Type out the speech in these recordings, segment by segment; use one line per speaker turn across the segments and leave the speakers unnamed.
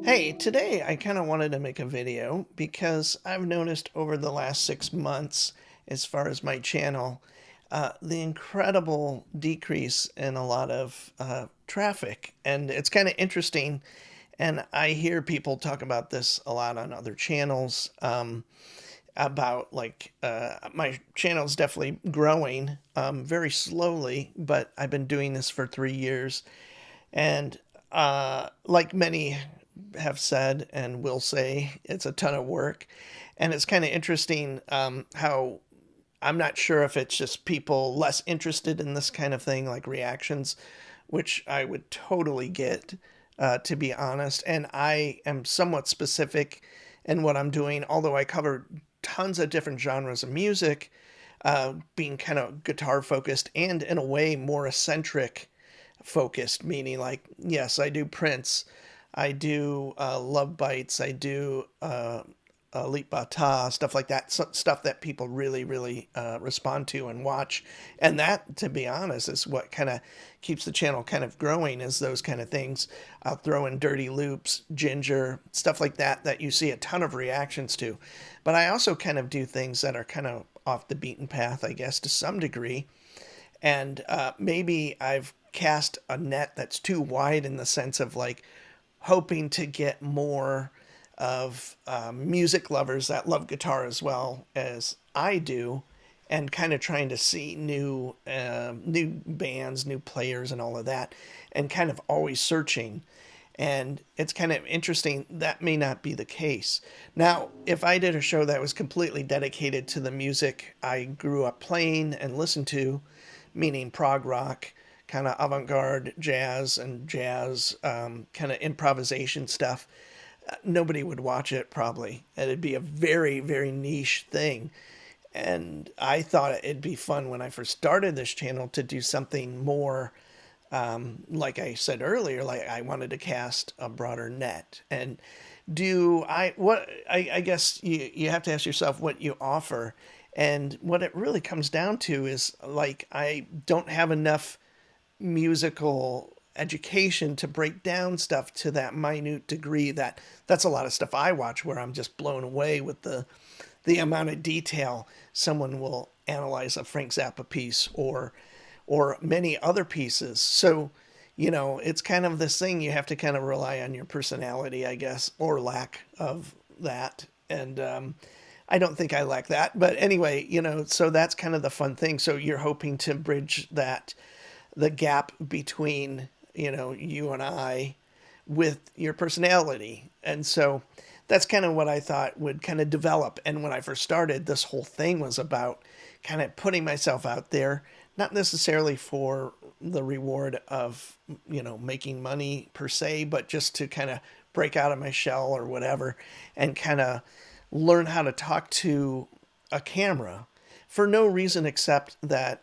Hey, today I kind of wanted to make a video because I've noticed over the last 6 months, as far as my channel, the incredible decrease in a lot of traffic. And it's kind of interesting. And I hear people talk about this a lot on other channels. About my channel's definitely growing very slowly, but I've been doing this for 3 years. And like many have said and will say, it's a ton of work. And it's kind of interesting how I'm not sure if it's just people less interested in this kind of thing, like reactions, which I would totally get, to be honest. And I am somewhat specific in what I'm doing, although I cover tons of different genres of music, being kind of guitar focused and in a way more eccentric focused, meaning like, yes, I do Prince, I do Love Bites, I do Elite Bata, stuff like that, stuff that people really, really respond to and watch. And that, to be honest, is what kind of keeps the channel kind of growing, is those kind of things. I'll throw in Dirty Loops, Ginger, stuff like that, that you see a ton of reactions to. But I also kind of do things that are kind of off the beaten path, I guess, to some degree. And maybe I've cast a net that's too wide in the sense of like hoping to get more of music lovers that love guitar as well as I do, and kind of trying to see new bands, new players, and all of that, and kind of always searching. And it's kind of interesting that may not be the case. Now, if I did a show that was completely dedicated to the music I grew up playing and listened to, meaning prog rock, kind of avant-garde jazz and jazz, kind of improvisation stuff, nobody would watch it probably. It'd be a very, very niche thing. And I thought it'd be fun when I first started this channel to do something more, like I said earlier, like I wanted to cast a broader net. And I guess you have to ask yourself what you offer. And what it really comes down to is like, I don't have enough musical education to break down stuff to that minute degree. That's a lot of stuff I watch where I'm just blown away with the amount of detail someone will analyze a Frank Zappa piece or many other pieces. So, it's kind of this thing, you have to kind of rely on your personality, I guess, or lack of that. And I don't think I lack that. But anyway, so that's kind of the fun thing. So you're hoping to bridge the gap between, you and I with your personality. And so that's kind of what I thought would kind of develop. And when I first started, this whole thing was about kind of putting myself out there, not necessarily for the reward of, making money per se, but just to kind of break out of my shell or whatever, and kind of learn how to talk to a camera for no reason except that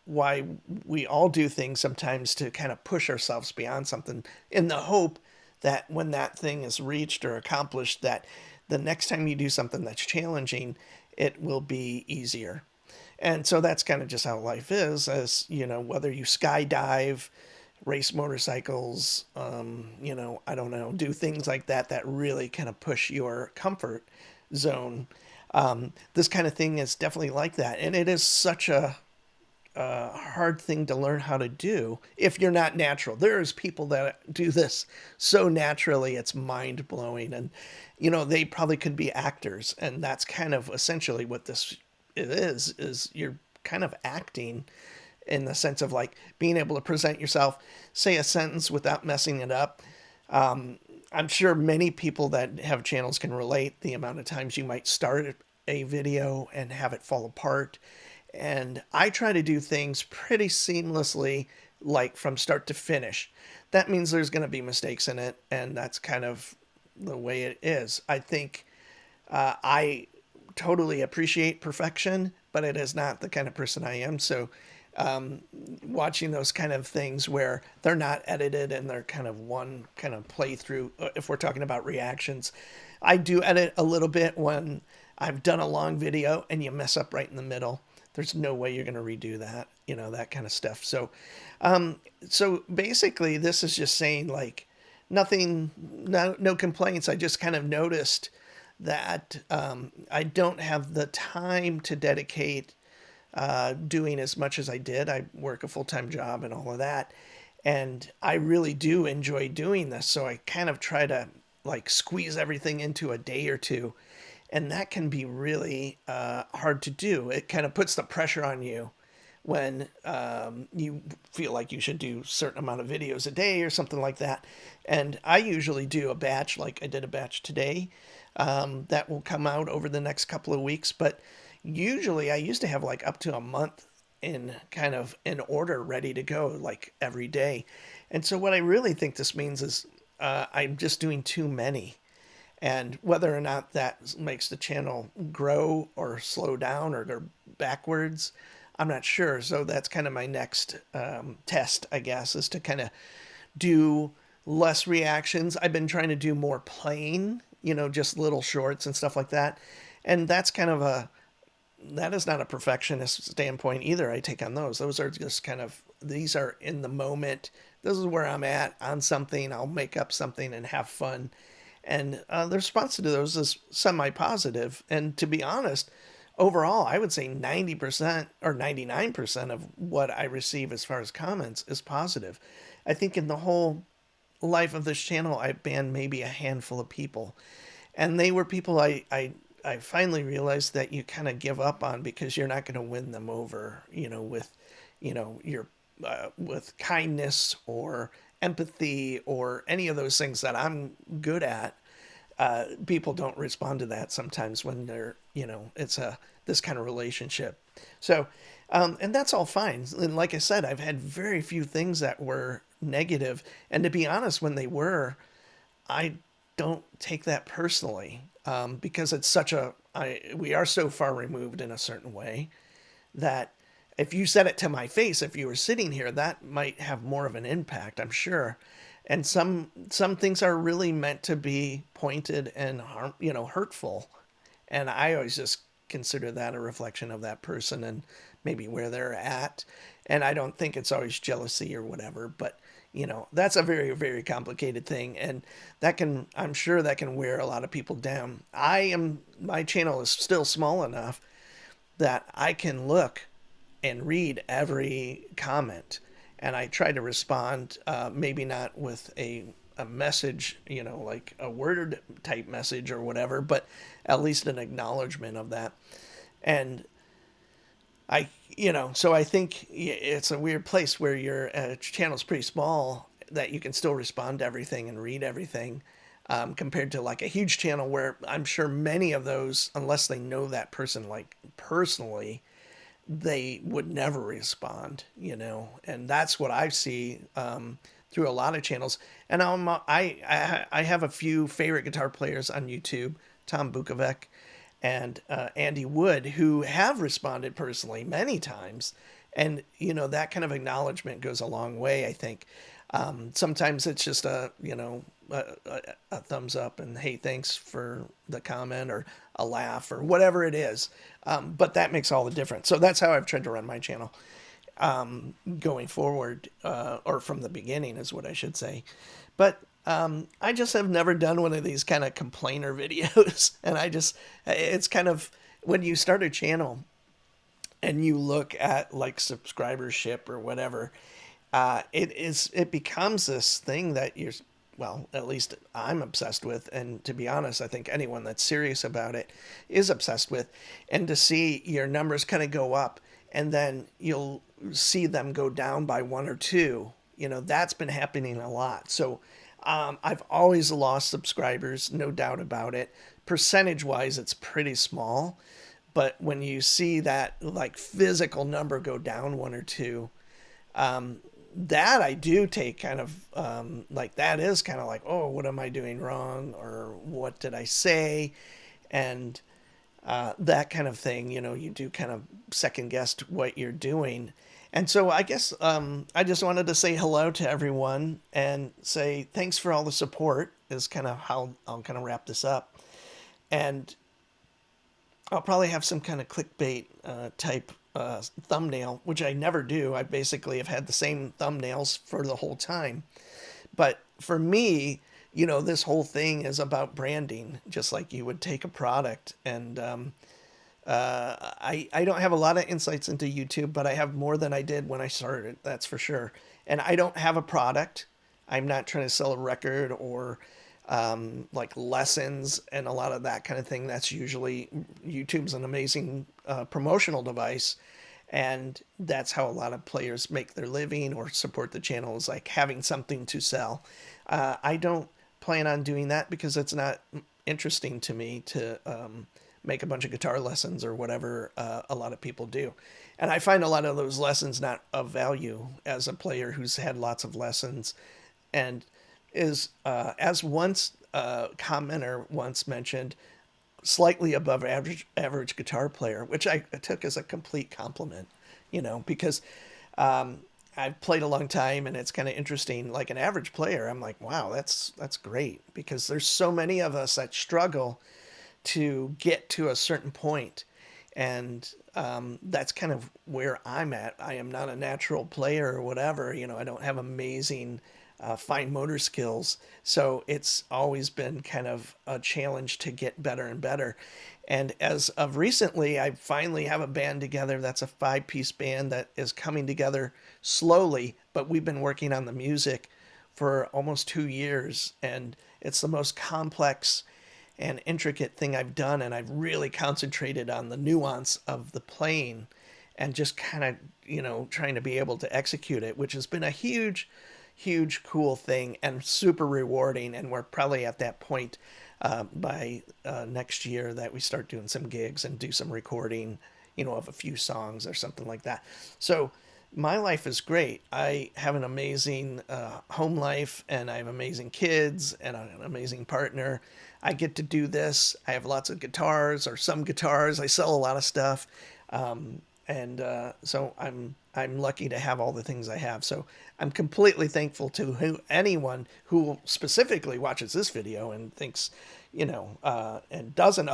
why we all do things sometimes to kind of push ourselves beyond something in the hope that when that thing is reached or accomplished, that the next time you do something that's challenging, it will be easier. And so that's kind of just how life is, as whether you skydive, race motorcycles, I don't know, do things like that that really kind of push your comfort zone. This kind of thing is definitely like that. And it is such a hard thing to learn how to do if you're not natural. There's people that do this so naturally, it's mind blowing. And, they probably could be actors. And that's kind of essentially what this is you're kind of acting in the sense of like being able to present yourself, say a sentence without messing it up. I'm sure many people that have channels can relate the amount of times you might start a video and have it fall apart. And I try to do things pretty seamlessly, like from start to finish. That means there's going to be mistakes in it, and that's kind of the way it is. I think I totally appreciate perfection, but it is not the kind of person I am. So, watching those kind of things where they're not edited and they're kind of one kind of playthrough, if we're talking about reactions, I do edit a little bit when I've done a long video and you mess up right in the middle. There's no way you're going to redo that, that kind of stuff. So, so basically, this is just saying like, nothing, no complaints. I just kind of noticed that I don't have the time to dedicate doing as much as I did. I work a full time job and all of that. And I really do enjoy doing this. So I kind of try to like squeeze everything into a day or two. And that can be really hard to do. It kind of puts the pressure on you when you feel like you should do a certain amount of videos a day or something like that. And I usually do a batch, like I did a batch today, that will come out over the next couple of weeks. But usually I used to have like up to a month in kind of in order ready to go like every day. And so what I really think this means is I'm just doing too many. And whether or not that makes the channel grow or slow down or go backwards, I'm not sure. So that's kind of my next test, I guess, is to kind of do less reactions. I've been trying to do more playing, just little shorts and stuff like that. And that's kind of that is not a perfectionist standpoint either. I take on those. Those are just kind of, these are in the moment. This is where I'm at on something. I'll make up something and have fun. And the response to those is semi-positive. And to be honest, overall, I would say 90% or 99% of what I receive as far as comments is positive. I think in the whole life of this channel, I banned maybe a handful of people. And they were people I finally realized that you kind of give up on because you're not going to win them over, with, your with kindness or empathy or any of those things that I'm good at. People don't respond to that sometimes when they're, it's this kind of relationship. So, and that's all fine. And like I said, I've had very few things that were negative. And to be honest, when they were, I don't take that personally, because it's such we are so far removed in a certain way that if you said it to my face, if you were sitting here, that might have more of an impact, I'm sure. And some things are really meant to be pointed and hurtful. And I always just consider that a reflection of that person and maybe where they're at. And I don't think it's always jealousy or whatever, but that's a very, very complicated thing. And I'm sure that can wear a lot of people down. My channel is still small enough that I can look and read every comment. And I try to respond, maybe not with a message, like a word type message or whatever, but at least an acknowledgement of that. And so I think it's a weird place where your channel's pretty small that you can still respond to everything and read everything, compared to like a huge channel where I'm sure many of those, unless they know that person like personally, they would never respond, and that's what I see through a lot of channels. And I have a few favorite guitar players on YouTube, Tom Bukovac and Andy Wood, who have responded personally many times. And, that kind of acknowledgement goes a long way, I think. Sometimes it's just a thumbs up and, hey, thanks for the comment, or a laugh, or whatever it is. But that makes all the difference. So that's how I've tried to run my channel going forward, or from the beginning is what I should say. But I just have never done one of these kind of complainer videos. And it's kind of, when you start a channel and you look at like subscribership or whatever, it becomes this thing that well, at least I'm obsessed with. And to be honest, I think anyone that's serious about it is obsessed with. And to see your numbers kind of go up and then you'll see them go down by one or two, that's been happening a lot. So I've always lost subscribers, no doubt about it. Percentage wise, it's pretty small. But when you see that like physical number go down one or two, that I do take kind of like, that is kind of like, oh, what am I doing wrong? Or what did I say? And that kind of thing, you do kind of second guess what you're doing. And so I guess I just wanted to say hello to everyone and say thanks for all the support, is kind of how I'll kind of wrap this up. And I'll probably have some kind of clickbait type thumbnail, which I never do. I basically have had the same thumbnails for the whole time. But for me, this whole thing is about branding, just like you would take a product. And I don't have a lot of insights into YouTube, but I have more than I did when I started, that's for sure. And I don't have a product. I'm not trying to sell a record or like lessons and a lot of that kind of thing. That's usually YouTube's an amazing promotional device. And that's how a lot of players make their living or support the channel, is like having something to sell. I don't plan on doing that because it's not interesting to me to make a bunch of guitar lessons or whatever a lot of people do. And I find a lot of those lessons not of value as a player who's had lots of lessons and is, as once commenter once mentioned, slightly above average guitar player, which I took as a complete compliment, because I've played a long time and it's kind of interesting. Like an average player, I'm like, wow, that's great, because there's so many of us that struggle to get to a certain point. And that's kind of where I'm at. I am not a natural player or whatever. I don't have amazing fine motor skills. So it's always been kind of a challenge to get better and better. And as of recently, I finally have a band together that's a 5-piece band that is coming together slowly, but we've been working on the music for almost 2 years. And it's the most complex and intricate thing I've done. And I've really concentrated on the nuance of the playing and just kind of, trying to be able to execute it, which has been a huge cool thing and super rewarding. And we're probably at that point by next year that we start doing some gigs and do some recording, of a few songs or something like that. So my life is great. I have an amazing home life, and I have amazing kids and an amazing partner. I get to do this. I have lots of guitars, or some guitars. I sell a lot of stuff. And so I'm lucky to have all the things I have. So I'm completely thankful to anyone who specifically watches this video and thinks, and doesn't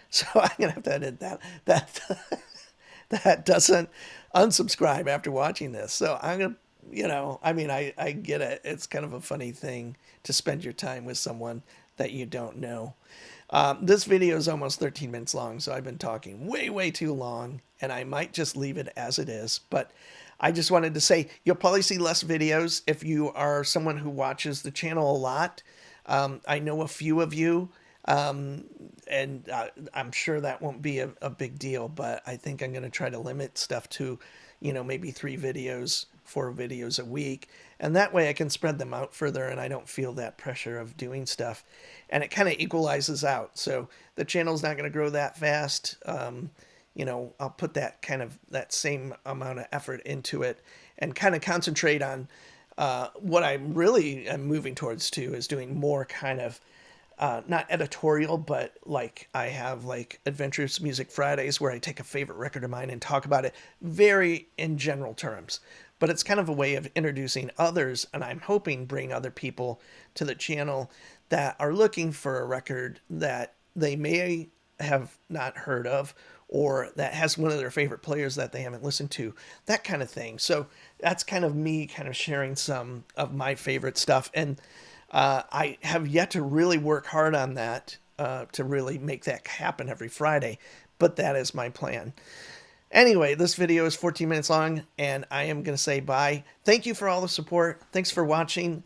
so I'm gonna have to edit that that doesn't unsubscribe after watching this. So I'm gonna, I get it. It's kind of a funny thing to spend your time with someone that you don't know. This video is almost 13 minutes long, so I've been talking way too long, and I might just leave it as it is. But I just wanted to say you'll probably see less videos if you are someone who watches the channel a lot. I know a few of you, and I'm sure that won't be a big deal, but I think I'm going to try to limit stuff to, maybe 3 videos, 4 videos a week. And that way I can spread them out further and I don't feel that pressure of doing stuff. And it kind of equalizes out. So the channel's not going to grow that fast. I'll put that same amount of effort into it and kind of concentrate on what I really am moving towards too, is doing more kind of not editorial, but like I have like Adventures Music Fridays where I take a favorite record of mine and talk about it very in general terms. But it's kind of a way of introducing others, and I'm hoping bring other people to the channel that are looking for a record that they may have not heard of, or that has one of their favorite players that they haven't listened to, that kind of thing. So that's kind of me kind of sharing some of my favorite stuff. And I have yet to really work hard on that to really make that happen every Friday, but that is my plan. Anyway, this video is 14 minutes long, and I am going to say bye. Thank you for all the support. Thanks for watching.